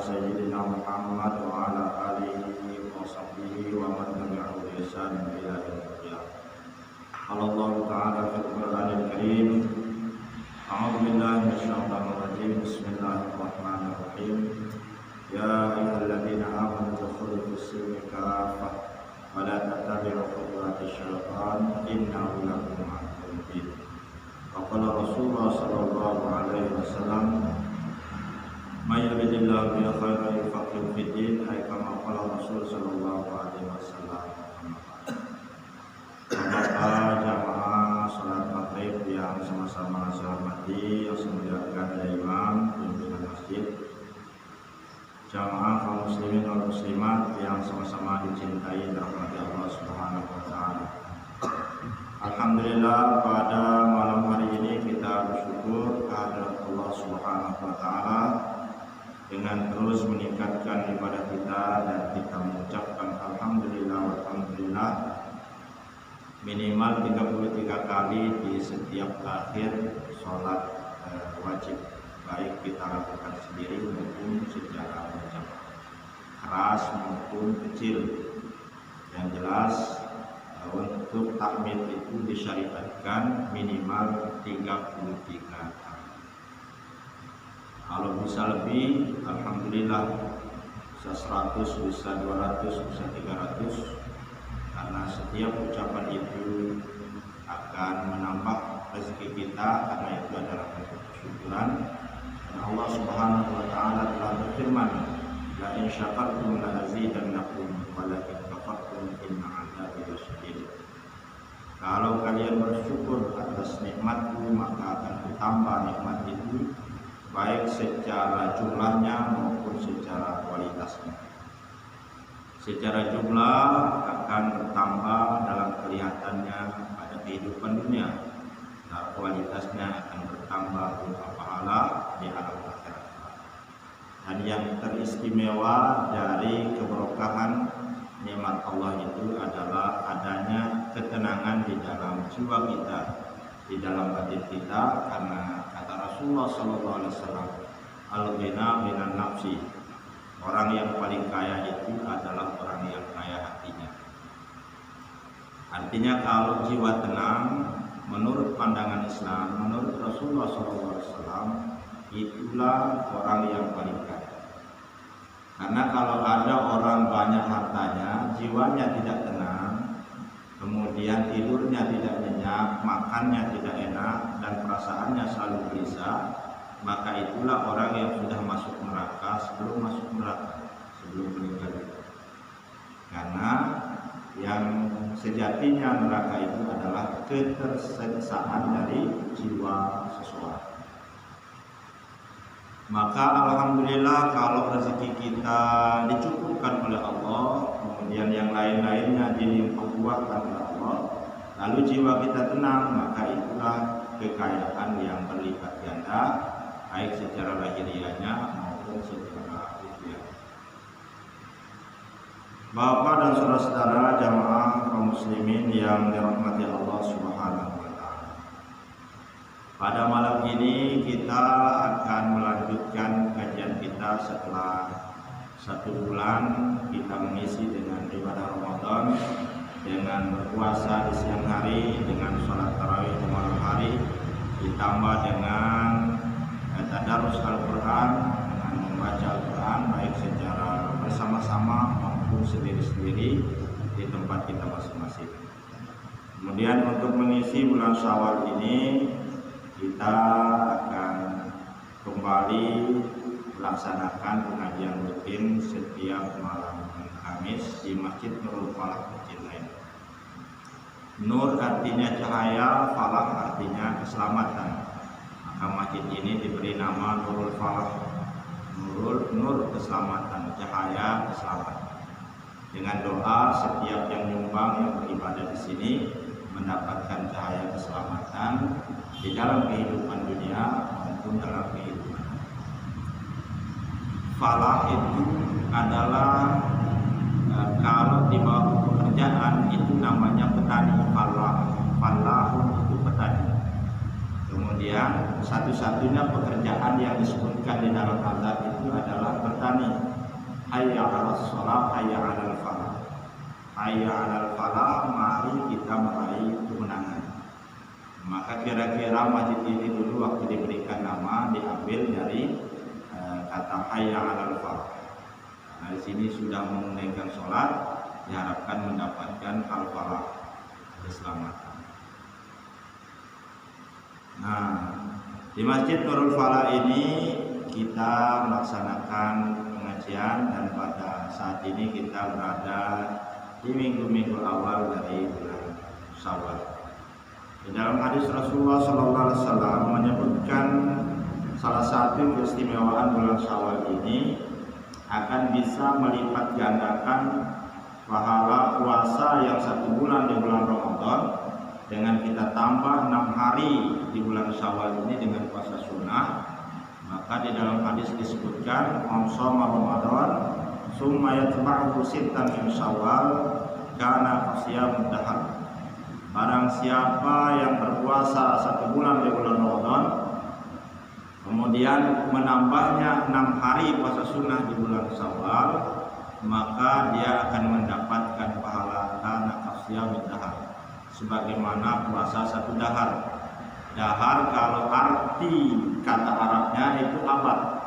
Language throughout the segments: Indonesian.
sayyidina Muhammad wa ala alihi wa sahbihi wa man tabi'ahu bi ihsan ila yaumil qiyamah. Allah Ta'ala fil Qur'anil Karim. A'udzu billahi minasyaitonir rajim. Bismillahirrahmanirrahim. Ya ayyuhalladzina amanu udkhulu fis-silmi kaffah wa la tattabi'u khutuwatis syaitan innahu lakum aduwwun mubin. Wa qala Rasulullah sallallahu alaihi wasallam may yuridillahu bihi khairan yufaqihu fid din, ay kama qala Rasul sallallahu alaihi wasallam. Bapak jamaah salat maghrib yang sama-sama saya hormati, yang dimuliakan oleh Imam pimpinan masjid, jamaah kaum muslimin dan muslimat yang sama-sama dicintai dan dirahmati Allah Subhanahu wa taala. Alhamdulillah, pada malam hari ini kita bersyukur kehadirat Allah Subhanahu wa taala dengan terus meningkatkan ibadah kita, dan kita mengucapkan alhamdulillah minimal 33 kali di setiap akhir sholat wajib, baik kita lakukan sendiri maupun secara berjamaah, keras maupun kecil. Yang jelas untuk takmir itu disyariatkan minimal 33 kali. Kalau bisa lebih, alhamdulillah, bisa 100, bisa 200, bisa 300, karena setiap ucapan itu akan menambah rezeki kita, karena itu adalah bentuk kesyukuran. Dan Allah Subhanahu wa taala telah berfirman, la in syakartum la azidannakum wa la in kafartum inna 'adzabi lasyadid. Kalau kalian bersyukur atas nikmatku, maka akan bertambah nikmat itu, baik secara jumlahnya maupun secara kualitasnya. Secara jumlah akan bertambah dalam kelihatannya pada kehidupan dunia, dan kualitasnya akan bertambah berupa pahala di alam akhirat. Dan yang teristimewa dari keberkahan nikmat Allah itu adalah adanya ketenangan di dalam jiwa kita, di dalam batin kita, karena kata Rasulullah SAW, al-ghina minan nafsi, orang yang paling kaya itu adalah orang yang kaya hatinya. Artinya kalau jiwa tenang, menurut pandangan Islam, menurut Rasulullah SAW, itulah orang yang paling kaya. Karena kalau ada orang banyak hartanya, jiwanya tidak tenang, kemudian tidurnya tidak nyenyak, makannya tidak enak, dan perasaannya selalu gelisah, maka itulah orang yang sudah masuk neraka sebelum masuk neraka, sebelum meninggal. Karena yang sejatinya neraka itu adalah ketersiksaan dari jiwa seseorang. Maka alhamdulillah kalau rezeki kita dicukupkan oleh Allah, kemudian yang lain-lainnya dilimpah ruahkan oleh Allah, lalu jiwa kita tenang, maka itulah kekayaan yang berlipat ganda, baik secara lahiriahnya maupun secara akhirat. Bapak dan saudara-saudara jamaah kaum muslimin yang dirahmati Allah Subhanahu wa taala. Pada malam ini kita akan melanjutkan kajian kita setelah 1 bulan kita mengisi dengan ibadah Ramadan, dengan berpuasa di siang hari, dengan sholat tarawih di malam hari, ditambah dengan tadarus Al-Quran, dengan membaca Al-Quran baik secara bersama-sama maupun sendiri-sendiri di tempat kita masing-masing. Kemudian untuk mengisi bulan Syawal ini, kita akan kembali melaksanakan pengajian rutin setiap malam Kamis di Masjid Nurul Falah Masjid lain. Nur artinya cahaya, falah artinya keselamatan. Maka masjid ini diberi nama Nurul Falah, nur keselamatan, cahaya keselamatan. Dengan doa setiap yang nyumbang, yang beribadah di sini mendapatkan cahaya keselamatan di dalam kehidupan dunia maupun dalam kehidupan. Falah itu adalah kalau di bawah pekerjaan itu namanya petani. Falahun itu petani. Kemudian satu-satunya pekerjaan yang disebutkan di dalam azab itu adalah bertani. Hayya 'alas shalah, hayya 'alal falah. Hayya 'alal falah, mari kita meraih kemenangan. Maka kira-kira masjid ini dulu waktu diberikan nama diambil dari kata hayya 'alal falah. Nah, di sini sudah menunaikan sholat, diharapkan mendapatkan al-falah, keselamatan. Nah, di Masjid Nurul Falah ini kita melaksanakan pengajian, dan pada saat ini kita berada di minggu-minggu awal dari bulan Syawal. Di dalam hadis Rasulullah SAW menyebutkan salah satu keistimewaan bulan Syawal ini akan bisa melipat gandakan pahala puasa yang 1 bulan di bulan Ramadan, dengan kita tambah 6 hari di bulan Syawal ini dengan puasa sunnah. Maka di dalam hadis disebutkan shoma Ramadan summa yatba'uhu sittan min Syawal kana qasiyamud dahar. Barang siapa yang berpuasa 1 bulan di bulan Ramadan, kemudian menambahnya 6 hari puasa sunnah di bulan Syawal, maka dia akan mendapatkan pahala kana qasiyamud dahar, sebagaimana puasa 1 dahar. Dahar kalau arti kata Arabnya itu abad,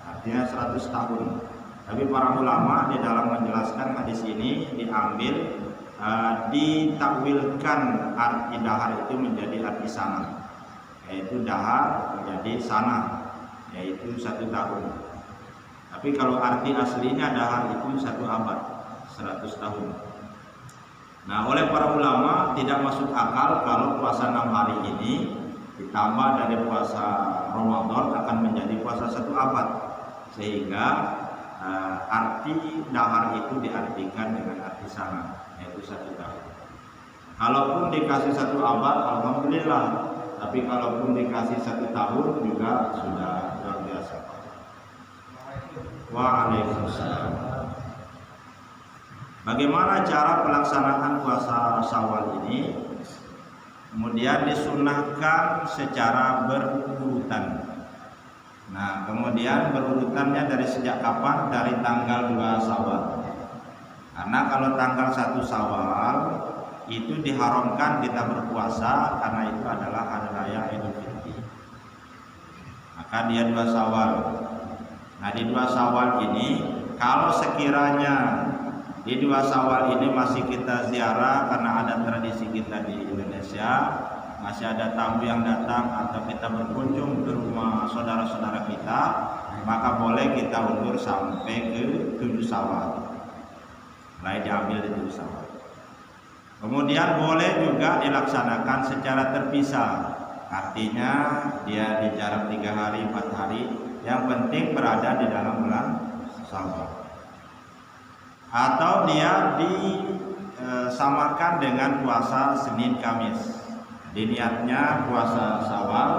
artinya 100 tahun. Tapi para ulama di dalam menjelaskan hadis ini diambil ditakwilkan arti dahar itu menjadi arti sana, yaitu dahar menjadi sana, yaitu 1 tahun. Tapi kalau arti aslinya dahar itu 1 abad, 100 tahun. Nah, oleh para ulama tidak masuk akal kalau puasa 6 hari ini ditambah dari puasa Ramadan akan menjadi puasa 1 abad, sehingga arti dahar itu diartikan dengan arti sana, yaitu 1 tahun. Kalaupun dikasih 1 abad, alhamdulillah. Tapi kalaupun dikasih 1 tahun juga sudah luar biasa. Waalaikumsalam. Bagaimana cara pelaksanaan puasa Syawal ini? Kemudian disunahkan secara berurutan. Nah, kemudian berurutannya dari sejak kapan? Dari tanggal 2 Syawal. Karena kalau tanggal 1 Syawal itu diharamkan kita berpuasa, karena itu adalah hari raya Idul Fitri. Maka dia 2 Syawal. Nah, di 2 Syawal ini kalau sekiranya di 2 Syawal ini masih kita ziarah karena ada tradisi kita di Indonesia, masih ada tamu yang datang atau kita berkunjung ke rumah saudara-saudara kita, maka boleh kita undur sampai ke 7 Syawal. Mulai diambil di 7 Syawal. Kemudian boleh juga dilaksanakan secara terpisah. Artinya dia di jarak 3 hari, 4 hari, yang penting berada di dalam bulan Syawal. Atau dia disamakan dengan puasa Senin Kamis. Diniatnya puasa Syawal,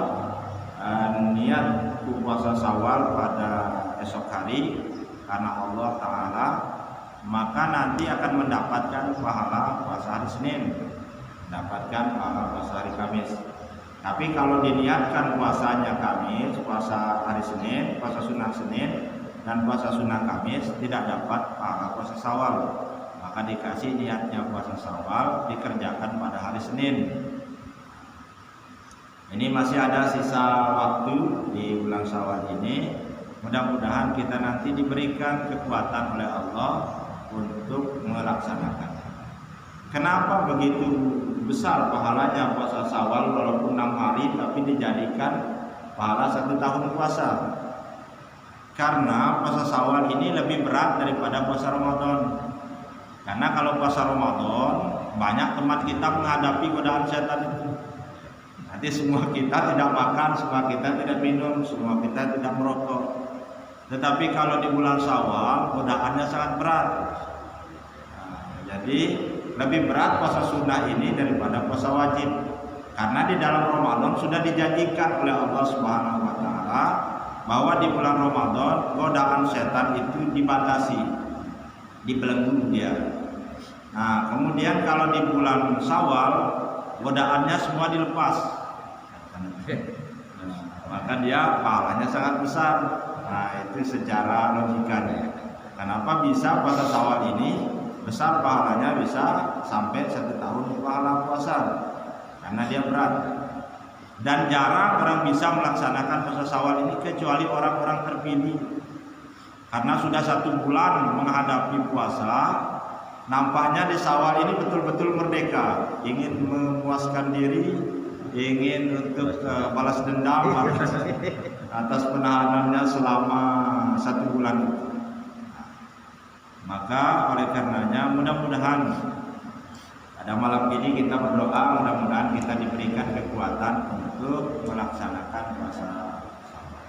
niat puasa Syawal pada esok hari karena Allah Ta'ala, maka nanti akan mendapatkan pahala puasa hari Senin, mendapatkan pahala puasa hari Kamis. Tapi kalau diniatkan puasanya Kamis, puasa hari Senin, puasa sunnah Senin dan puasa sunnah Kamis, tidak dapat pahala puasa Syawal. Maka dikasih niatnya puasa Syawal dikerjakan pada hari Senin. Ini masih ada sisa waktu di bulan Syawal ini. Mudah-mudahan kita nanti diberikan kekuatan oleh Allah untuk melaksanakan. Kenapa begitu besar pahalanya puasa Syawal walaupun 6 hari tapi dijadikan pahala 1 tahun puasa? Karena puasa Syawal ini lebih berat daripada puasa Ramadan. Karena kalau puasa Ramadan banyak teman kita menghadapi godaan setan itu. Nanti semua kita tidak makan, semua kita tidak minum, semua kita tidak merokok. Tetapi kalau di bulan Syawal godaannya sangat berat. Nah, jadi lebih berat puasa sunnah ini daripada puasa wajib. Karena di dalam Ramadan sudah dijanjikan oleh Allah Subhanahu wa Ta'ala bahwa di bulan Ramadan godaan setan itu dibatasi, dibelenggu dia. Nah, kemudian kalau di bulan Syawal godaannya semua dilepas. Nah, maka dia pahalanya sangat besar. Nah, itu secara logikanya. Kenapa bisa puasa Syawal ini besar pahalanya, bisa sampai 1 tahun pahala puasa? Karena dia berat. Dan jarang orang bisa melaksanakan puasa Syawal ini kecuali orang-orang terpilih. Karena sudah 1 bulan menghadapi puasa, nampaknya di Syawal ini betul-betul merdeka, ingin memuaskan diri, ingin untuk balas dendam atas penahanannya selama 1 bulan itu. Maka oleh karenanya mudah-mudahan pada malam ini kita berdoa, mudah-mudahan kita diberikan kekuatan untuk melaksanakan puasa Syawal.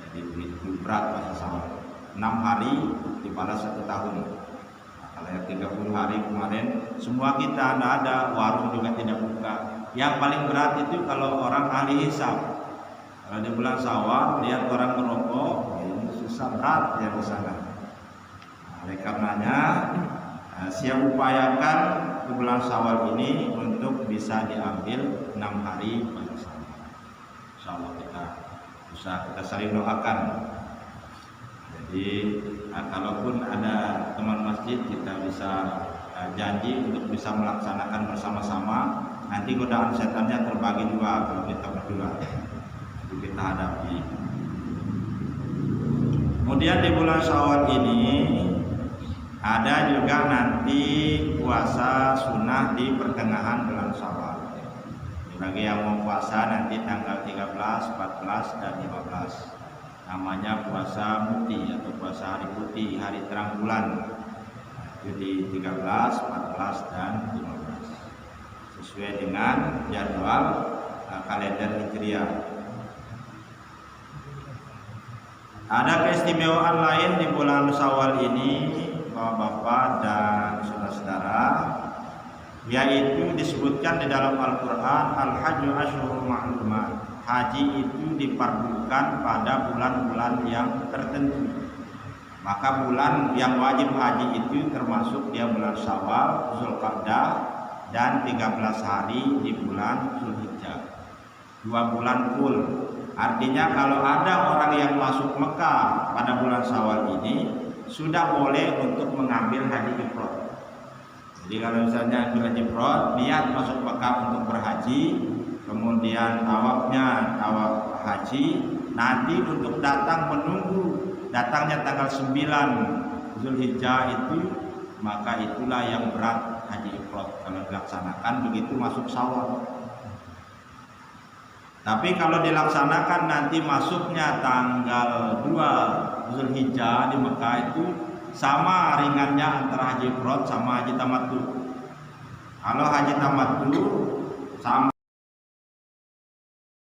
Jadi begitu berat puasa Syawal, 6 hari dibalas 1 tahun. Nah, kalau yang 30 hari kemarin semua kita tidak ada, warung juga tidak buka. Yang paling berat itu kalau orang ahli hisab. Kalau di bulan Syawal lihat orang merokok, ini susah, berat ya di sana. Oleh karenanya siap upayakan di bulan Syawal ini untuk bisa diambil 6 hari pada Syawal. Insyaallah kita saling doakan. Jadi kalaupun ada teman masjid, kita bisa janji untuk bisa melaksanakan bersama-sama. Nanti godaan setannya terbagi 2 kalau kita berdua, itu kita hadapi. Kemudian di bulan Syawal ini ada juga nanti puasa sunnah di pertengahan bulan Syawal. Bagi yang mau puasa nanti tanggal 13, 14, dan 15. Namanya puasa muti atau puasa hari putih, hari terang bulan. Itu di 13, 14, dan 15. Sesuai dengan jadwal kalender Hijriah. Ada keistimewaan lain di bulan Syawal ini, Bapak dan saudara-saudara, yaitu disebutkan di dalam Al-Quran, Al-Hajju Asyhurun Ma'lumat. Haji itu difardukan pada bulan-bulan yang tertentu. Maka bulan yang wajib haji itu termasuk dia bulan Syawal, Zulqa'dah, dan 13 hari di bulan Zulhijjah. 2 bulan full. Artinya kalau ada orang yang masuk Mekah pada bulan Syawal ini, sudah boleh untuk mengambil haji ifrad. Jadi kalau misalnya haji ifrad, niat masuk Mekah untuk berhaji, kemudian tawafnya tawaf haji, nanti untuk datang menunggu datangnya tanggal 9 Zulhijjah itu, maka itulah yang berat haji ifrad kalau dilaksanakan begitu masuk Syawal. Tapi kalau dilaksanakan nanti masuknya tanggal 2 Zulhijjah di Mekah itu sama ringannya antara haji ifrad sama haji tamattu. Kalau haji tamattu sama